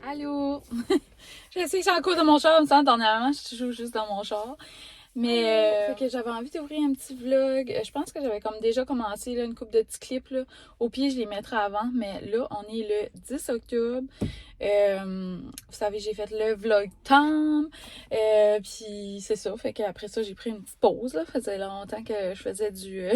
Allô? Je sais que j'ai en cours de mon char, me semble, dernièrement, je joue juste dans mon char. Mais fait que j'avais envie d'ouvrir un petit vlog. Je pense que j'avais comme déjà commencé là, une couple de petits clips. Là. Au pire, je les mettrai avant. Mais là, on est le 10 octobre. Vous savez, j'ai fait le vlog temps. Puis c'est ça. Fait qu'après ça, j'ai pris une petite pause. Là. Ça faisait longtemps que je faisais du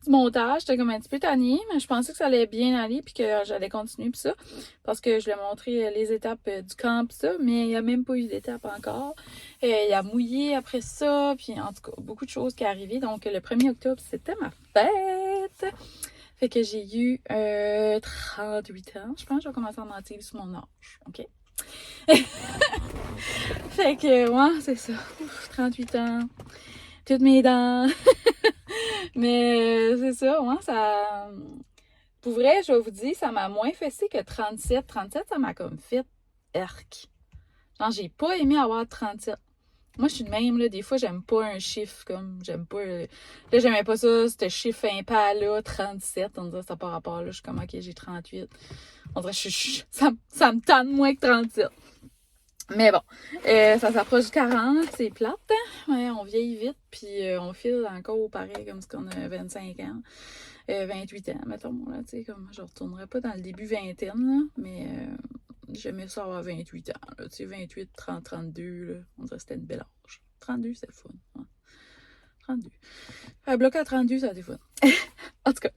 montage. J'étais comme un petit peu tannée, mais je pensais que ça allait bien aller puis que j'allais continuer pis ça. Parce que je lui ai montré les étapes du camp pis ça, mais il n'y a même pas eu d'étape encore. Il a mouillé après ça, puis en tout cas, beaucoup de choses qui sont arrivées. Donc le 1er octobre, c'était ma fête. Fait que j'ai eu 38 ans. Je pense que je vais commencer à mentir sur mon âge. OK? Fait que, ouais, c'est ça. Ouf, 38 ans. Toutes mes dents. Mais c'est ça, ouais, ça. Pour vrai, je vais vous dire, ça m'a moins fessé que 37. 37, ça m'a comme fait erk. Genre, j'ai pas aimé avoir 37. Moi, je suis de même, là. Des fois, j'aime pas un chiffre, comme, j'aime pas. Là, j'aimais pas ça, ce chiffre impair-là, 37. On dirait que ça n'a pas rapport, là. Je suis comme, ok, j'ai 38. On dirait que ça me tanne moins que 37. Mais bon, ça s'approche du 40, c'est plate, hein? Ouais, on vieillit vite, puis on file encore pareil comme si on a 25 ans, 28 ans, mettons, là, tu sais, comme je retournerai pas dans le début vingtaine, là, mais j'aimais ça avoir 28 ans, là, tu sais, 28, 30, 32, là, on dirait que c'était une belle âge. 32, c'est le fun, ouais. 32. Bloqué à 32, ça a été fun. En tout cas,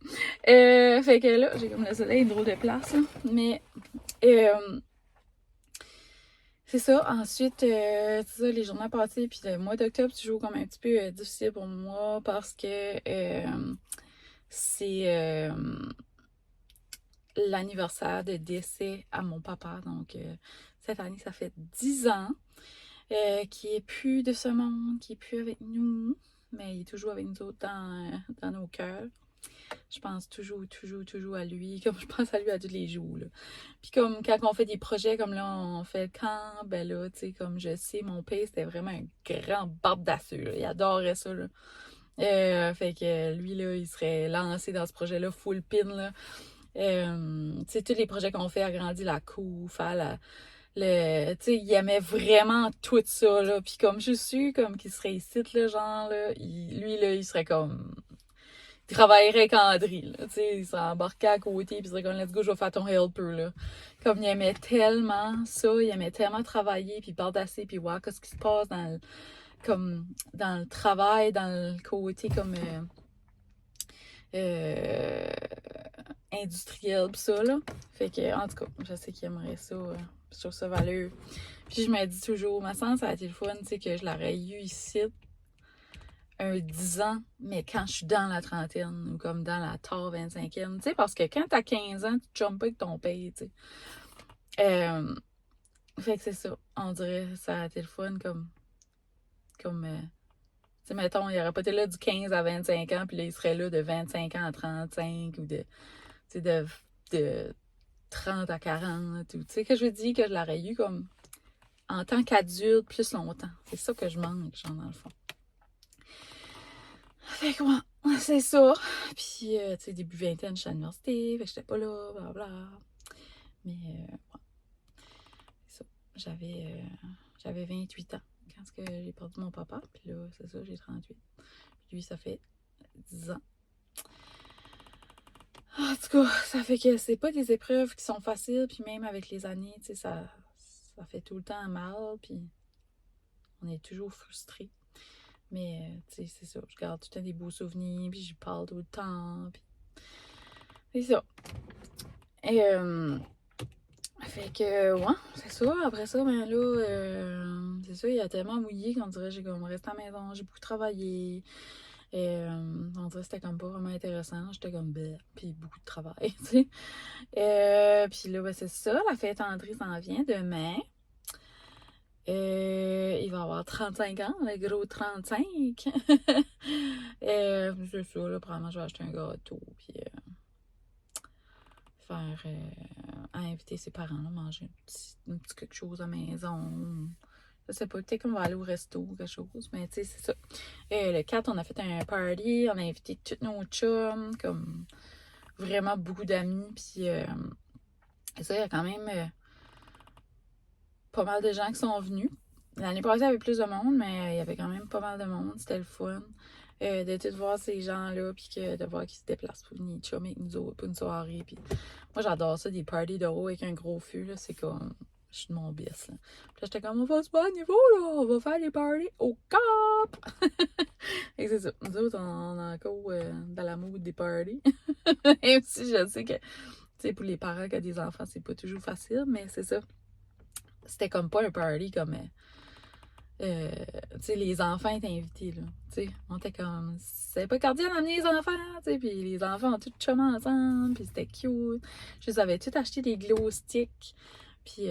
fait que là, j'ai comme le soleil, une drôle de place, là, mais... c'est ça. Ensuite, c'est ça, les journées passées, puis le mois d'octobre, c'est toujours comme un petit peu difficile pour moi parce que c'est l'anniversaire de décès à mon papa. Donc, cette année, ça fait 10 ans qu'il n'est plus de ce monde, qu'il n'est plus avec nous, mais il est toujours avec nous autres dans nos cœurs. Je pense toujours à lui, comme je pense à lui à tous les jours, là. Puis comme quand on fait des projets, comme là, on fait le camp, ben là, tu sais, comme je sais, mon père, c'était vraiment un grand barbe d'acier, là. Il adorait ça, là. Fait que lui, là, il serait lancé dans ce projet-là, full pin, là. Tu sais, tous les projets qu'on fait, agrandir la cour, faire tu sais, il aimait vraiment tout ça, là. Puis comme je suis, comme qu'il serait ici, là, genre, là, lui, là, il serait comme... Il travaillerait avec André, là, tu sais, il s'embarquait à côté, puis il serait comme, let's go, je vais faire ton helper, là. Comme il aimait tellement ça, il aimait tellement travailler, puis bardasser, puis voir qu'est-ce qui se passe comme, dans le travail, dans le côté, comme, euh, industriel, pis ça, là. Fait que, en tout cas, je sais qu'il aimerait ça, je trouve ça valeureux. Puis je me dis toujours, ma sens, ça a été le fun, tu sais, que je l'aurais eu ici, un 10 ans, mais quand je suis dans la trentaine ou comme dans la tard 25e, tu sais, parce que quand t'as 15 ans, tu jumps pas avec ton père, tu sais. Fait que c'est ça, on dirait, ça a été le fun tu sais, mettons, il aurait pas été là du 15 à 25 ans, puis là, il serait là de 25 ans à 35 ou tu sais, de 30 à 40, ou tu sais, que je veux dire que je l'aurais eu comme en tant qu'adulte plus longtemps. C'est ça que je manque, genre, dans le fond. Fait que ouais, c'est ça. Puis, tu sais, début vingtaine, je suis à l'université, fait que j'étais pas là, blablabla. Mais, ouais, c'est ça. J'avais 28 ans quand j'ai perdu mon papa. Puis là, c'est ça, j'ai 38. Puis lui, ça fait 10 ans. En tout cas, ça fait que c'est pas des épreuves qui sont faciles. Puis même avec les années, tu sais, ça fait tout le temps mal. Puis on est toujours frustré. Mais, tu sais, c'est ça. Je garde tout le temps des beaux souvenirs. Puis j'y parle tout le temps. Puis c'est ça. Et, fait que, ouais, c'est ça. Après ça, ben là, c'est ça, il a tellement mouillé qu'on dirait que j'ai comme resté à la maison, j'ai beaucoup travaillé. On dirait que c'était comme pas vraiment intéressant. J'étais comme, puis beaucoup de travail, tu sais. Puis là, ben, c'est ça, la fête André s'en vient demain. Il va avoir 35 ans, le gros 35. C'est ça, là, probablement, je vais acheter un gâteau, puis inviter ses parents, là, manger un petit quelque chose à la maison. Je sais pas, peut-être qu'on va aller au resto ou quelque chose, mais tu sais, c'est ça. Le 4, on a fait un party, on a invité tous nos chums, comme vraiment beaucoup d'amis, puis ça, il y a quand même pas mal de gens qui sont venus. L'année passée, il y avait plus de monde, mais il y avait quand même pas mal de monde, c'était le fun. De tout voir ces gens-là, puis de voir qu'ils se déplacent pour venir chummer avec nous autres pour une soirée, puis moi, j'adore ça, des parties de haut avec un gros feu, là, c'est comme... Je suis de mon bis, là. Puis là, j'étais comme, on va se battre à niveau, là. On va faire des parties au cap! Et c'est ça. Nous autres, on est encore dans la mood des parties. Même si je sais que, tu sais, pour les parents qui ont des enfants, c'est pas toujours facile, mais c'est ça. C'était comme pas un party comme... tu sais, les enfants étaient invités, là. Tu sais, on était comme... C'est pas cardiaque d'amener les enfants, tu sais, puis les enfants ont tous chumé ensemble, puis c'était cute. Je les avais tous acheté des glow sticks. Puis,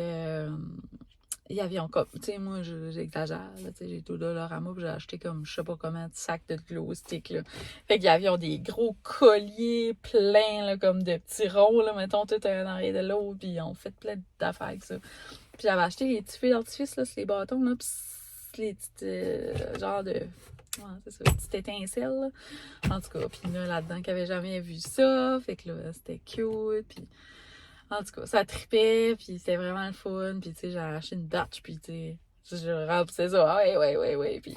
il y avait encore, tu sais, moi, j'exagère, tu sais, j'ai tout au Dollarama, puis j'ai acheté comme, je sais pas comment, de sacs de glow stick, là. Fait qu'il y avait des gros colliers pleins, là, comme de petits ronds, là, mettons, tout un en arrière de l'autre, puis on fait plein d'affaires avec ça. Puis j'avais acheté les petits feux d'artifice, là, sur les bâtons, là, puis les petites, genre de, ouais, c'est ça, petites étincelles, là. En tout cas, puis là-dedans, qui avait jamais vu ça, fait que là, c'était cute, puis... En tout cas, ça tripait, puis c'était vraiment le fun. Puis, tu sais, j'ai acheté une Dutch, puis, tu sais, je remplissais ça. Ah, ouais. Puis,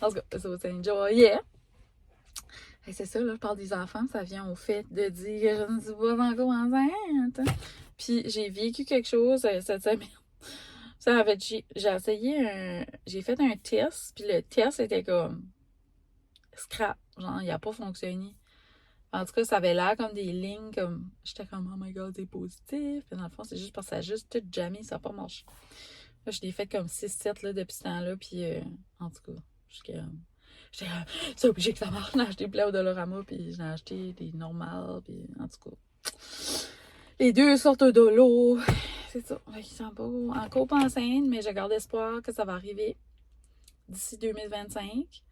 en tout cas, ça, c'est enjoyé. Et c'est ça, là, je parle des enfants, ça vient au fait de dire que je ne suis pas encore enceinte. Puis, j'ai vécu quelque chose cette semaine. Ça, en fait, j'ai essayé j'ai fait un test, puis le test était comme scrap. Genre, il n'a pas fonctionné. En tout cas, ça avait l'air comme des lignes, comme... J'étais comme, oh my god, c'est positif. Puis dans le fond, c'est juste parce que ça a juste tout jamais, ça n'a pas marché. Là, je l'ai fait comme 6-7 là, depuis ce temps-là, puis en tout cas, j'étais comme, c'est obligé que ça marche. J'ai acheté plein au Dollarama, puis j'en ai acheté des normales, puis en tout cas, les deux sortes de l'eau. C'est ça. Fait qu'ils sont pas encore pas enceintes, mais je garde espoir que ça va arriver d'ici 2025.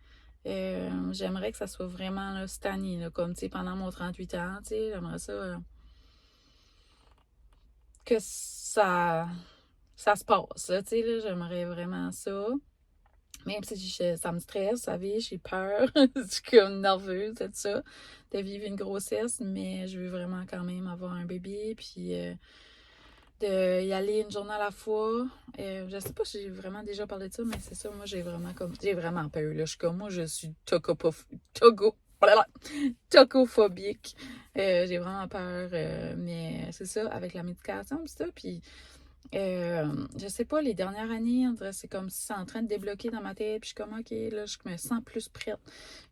J'aimerais que ça soit vraiment là, cette année, là, comme pendant mon 38 ans, j'aimerais ça que ça se passe, là, j'aimerais vraiment ça. Même si ça me stresse, vous savez, j'ai peur, je suis comme nerveuse de ça, de vivre une grossesse, mais je veux vraiment quand même avoir un bébé, puis de y aller une journée à la fois. Je sais pas si j'ai vraiment déjà parlé de ça, mais c'est ça, moi j'ai vraiment peur, là. Je suis comme moi, je suis tocophobique. J'ai vraiment peur, mais c'est ça, avec la médication, pis ça, puis je sais pas, les dernières années, on dirait c'est comme si c'est en train de débloquer dans ma tête, puis je suis comme, ok, là, je me sens plus prête.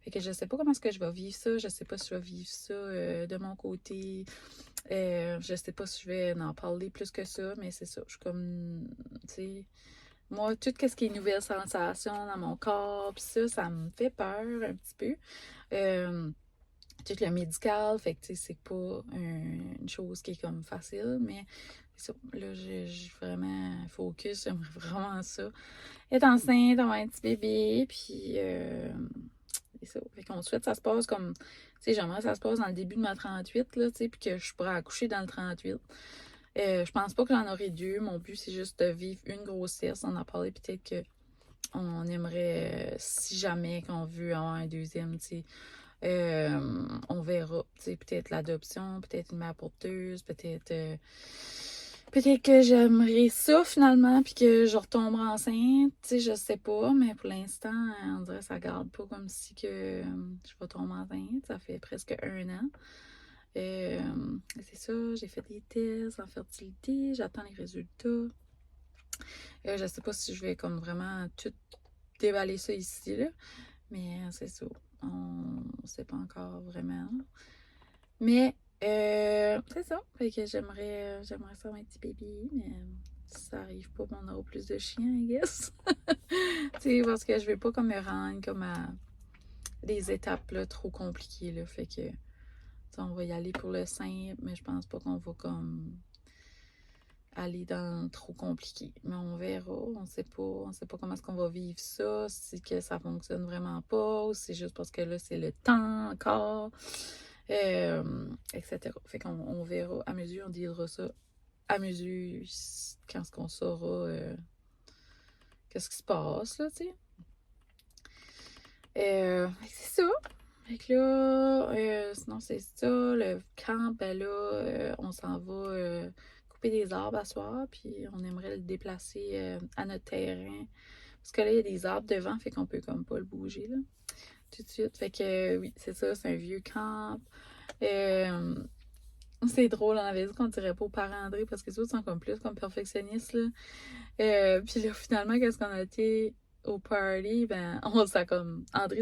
Fait que je sais pas comment est-ce que je vais vivre ça, je sais pas si je vais vivre ça de mon côté. Je sais pas si je vais en parler plus que ça, mais c'est ça. Je suis comme, tu sais, moi, tout ce qui est nouvelles sensations dans mon corps, puis ça me fait peur un petit peu. Tout le médical, fait que, tu sais, c'est pas une chose qui est comme facile, mais c'est ça. Là, je vraiment focus, j'aimerais vraiment ça. Être enceinte, avoir un petit bébé, puis c'est ça. Fait qu'on souhaite ça se passe comme, tu sais, j'aimerais que ça se passe dans le début de ma 38, là, tu sais, puis que je pourrais accoucher dans le 38. Je pense pas que j'en aurai deux. Mon but, c'est juste de vivre une grossesse. On en a parlé peut-être que on aimerait, si jamais qu'on veut avoir un deuxième, tu sais, on verra. Tu sais, peut-être l'adoption, peut-être une mère porteuse, peut-être que j'aimerais ça finalement, puis que je retomberai enceinte. Tu sais, je sais pas, mais pour l'instant, on dirait que ça garde pas comme si que je vais tomber enceinte. Ça fait presque 1 an. C'est ça, j'ai fait des tests en fertilité, j'attends les résultats. Je sais pas si je vais comme vraiment tout déballer ça ici, là. Mais c'est ça. On sait pas encore vraiment. Mais c'est ça. Fait que j'aimerais ça avoir un petit bébé, mais si ça arrive pas, on aura plus de chiens, I guess. Tu sais, parce que je veux pas comme me rendre comme à des étapes là, trop compliquées. Là. Fait que on va y aller pour le simple, mais je pense pas qu'on va comme aller dans trop compliqué. Mais on verra, on sait pas comment est-ce qu'on va vivre ça, si que ça fonctionne vraiment pas, ou c'est juste parce que là, c'est le temps encore, etc. Fait qu'on verra à mesure, on dira ça à mesure quand ce qu'on saura qu'est-ce qui se passe, là, tu sais. C'est ça. Fait que là, sinon c'est ça, le camp, ben là, on s'en va couper des arbres à soir, puis on aimerait le déplacer à notre terrain. Parce que là, il y a des arbres devant, fait qu'on peut comme pas le bouger, là, tout de suite. Fait que oui, c'est ça, c'est un vieux camp. Euh, c'est drôle, on avait dit qu'on dirait pas aux parents André, parce que les autres sont comme plus comme perfectionnistes, là. Puis là, finalement, qu'est-ce qu'on a été au party, ben, André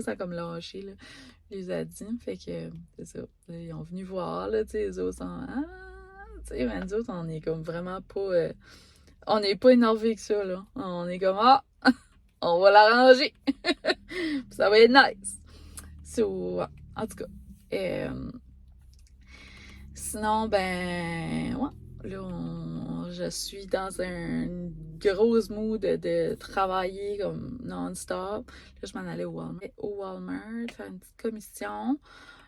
s'est comme lâché, là. Il les a dit, fait que, c'est ça. Là, ils ont venu voir, là, tu sais, les autres sont, tu sais, ben, nous autres, on est comme vraiment pas, on n'est pas énervés que ça, là. On est comme, on va l'arranger. Ça va être nice. So, en tout cas, sinon, ben, ouais, là, je suis dans un grosse mood de travailler comme non-stop. Là, je m'en allais au Walmart faire une petite commission.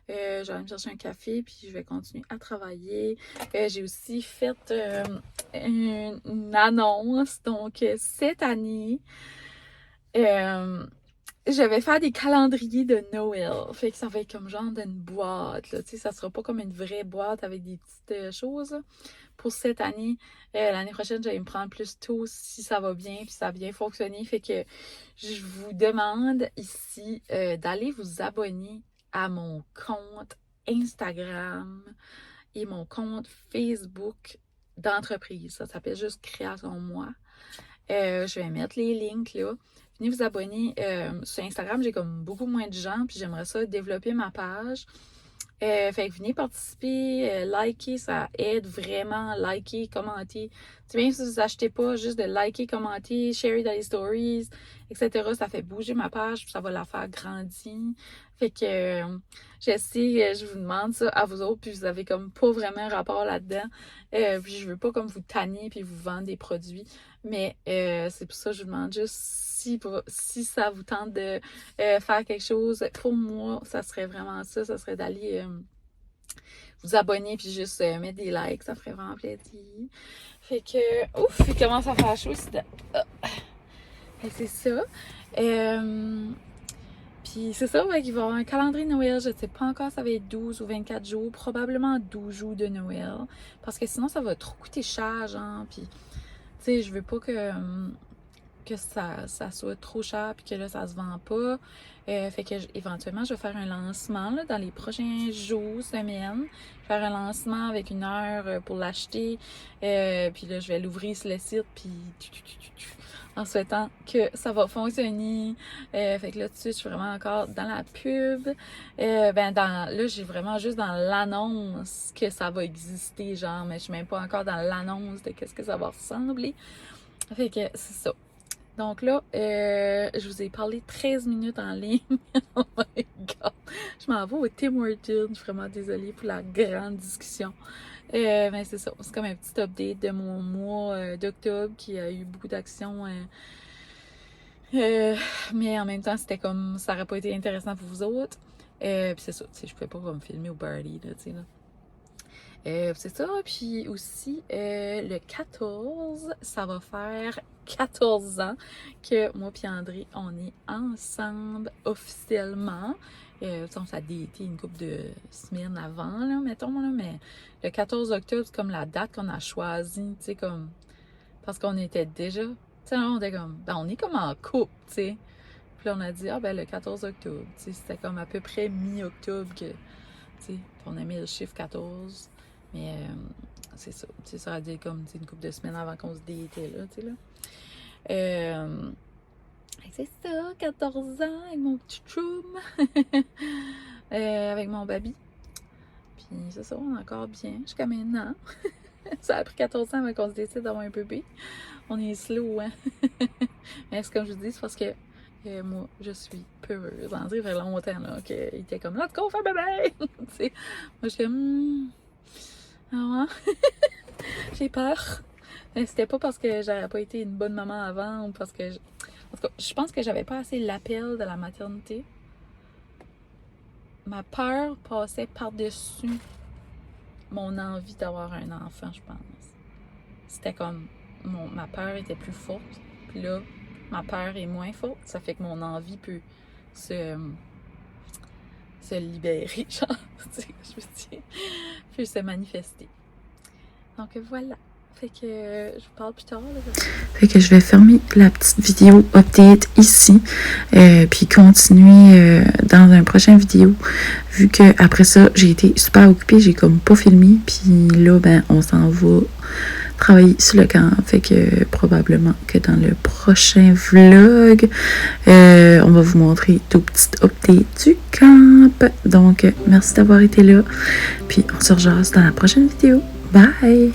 Je vais aller me chercher un café, puis je vais continuer à travailler. J'ai aussi fait une annonce. Donc, cette année, je vais faire des calendriers de Noël. Fait que ça va être comme genre d'une boîte, là. Tu sais, ça sera pas comme une vraie boîte avec des petites choses, là. Pour cette année, l'année prochaine, je vais me prendre plus tôt si ça va bien, puis ça a bien fonctionné. Fait que je vous demande ici d'aller vous abonner à mon compte Instagram et mon compte Facebook d'entreprise. Ça s'appelle juste Création Moi. Je vais mettre les links là. Venez vous abonner. Sur Instagram, j'ai comme beaucoup moins de gens, puis j'aimerais ça développer ma page. Fait que venez participer, liker, ça aide vraiment. Liker, commenter. Tu sais, même si vous achetez pas, juste de liker, commenter, share dans les stories, etc. Ça fait bouger ma page, puis ça va la faire grandir. Fait que je vous demande ça à vous autres, puis vous avez comme pas vraiment un rapport là-dedans. Puis je veux pas comme vous tanner puis vous vendre des produits. Mais c'est pour ça que je vous demande juste si ça vous tente de faire quelque chose. Pour moi, ça serait vraiment ça. Ça serait d'aller vous abonner puis juste mettre des likes. Ça ferait vraiment plaisir. Fait que, ouf, il commence à faire chaud ici. C'est ça. Puis c'est ça, ouais, il va y avoir un calendrier de Noël. Je ne sais pas encore, ça va être 12 ou 24 jours. Probablement 12 jours de Noël. Parce que sinon, ça va trop coûter cher, genre. Puis, tu sais, je veux pas que ça soit trop cher puis que là, ça se vend pas. Fait que éventuellement, je vais faire un lancement là, dans les prochains jours, semaines. Je vais faire un lancement avec une heure pour l'acheter. Puis là, je vais l'ouvrir sur le site puis en souhaitant que ça va fonctionner. Fait que là, tout de suite, je suis vraiment encore dans la pub. Là, j'ai vraiment juste dans l'annonce que ça va exister, genre, mais je suis même pas encore dans l'annonce de qu'est-ce que ça va ressembler. Fait que c'est ça. Donc là, je vous ai parlé 13 minutes en ligne. Oh my god! Je m'en vais au Tim Hortons. Je suis vraiment désolée pour la grande discussion. Mais c'est ça. C'est comme un petit update de mon mois d'octobre qui a eu beaucoup d'actions. Mais en même temps, c'était comme ça n'aurait pas été intéressant pour vous autres. Puis c'est ça. Je pouvais pas comme filmer au party, là, tu sais, là. C'est ça, puis aussi le 14, ça va faire 14 ans que moi et André, on est ensemble officiellement. Ça a été une couple de semaines avant, là, mettons, là, mais le 14 octobre, c'est comme la date qu'on a choisie, tu sais, comme, parce qu'on était déjà, tu sais, on était comme, ben, on est comme en couple, tu sais. Puis là, on a dit, ben, le 14 octobre, tu sais, c'était comme à peu près mi-octobre que, tu sais, on a mis le chiffre 14. Mais c'est ça. Tu sais, ça a dit comme une couple de semaines avant qu'on se déétait là, tu sais, là. C'est ça, 14 ans avec mon petit chum. Avec mon baby. Puis c'est ça, on est encore bien jusqu'à maintenant. Ça a pris 14 ans avant qu'on se décide d'avoir un bébé. On est slow, hein. Mais c'est comme je vous dis, c'est parce que moi, je suis peureuse. André, ça fait longtemps là, qu'il était comme, let's go, faire bébé! Tu sais, moi, je suis comme, ah ouais. J'ai peur. Mais c'était pas parce que j'aurais pas été une bonne maman avant ou parce que. En tout cas, je pense que j'avais pas assez l'appel de la maternité. Ma peur passait par-dessus mon envie d'avoir un enfant, je pense. C'était comme. Ma peur était plus forte. Puis là, ma peur est moins forte. Ça fait que mon envie peut se libérer, genre, tu sais, je me dis, peut se manifester. Donc voilà. Fait que je vous parle plus tard. Là. Fait que je vais fermer la petite vidéo update ici, puis continuer dans un prochain vidéo, vu que après ça, j'ai été super occupée, j'ai comme pas filmé, puis là, ben, on s'en va travailler sur le camp. Fait que probablement que dans le prochain vlog, on va vous montrer tout petit update du camp. Donc, merci d'avoir été là, puis on se rejase dans la prochaine vidéo. Bye!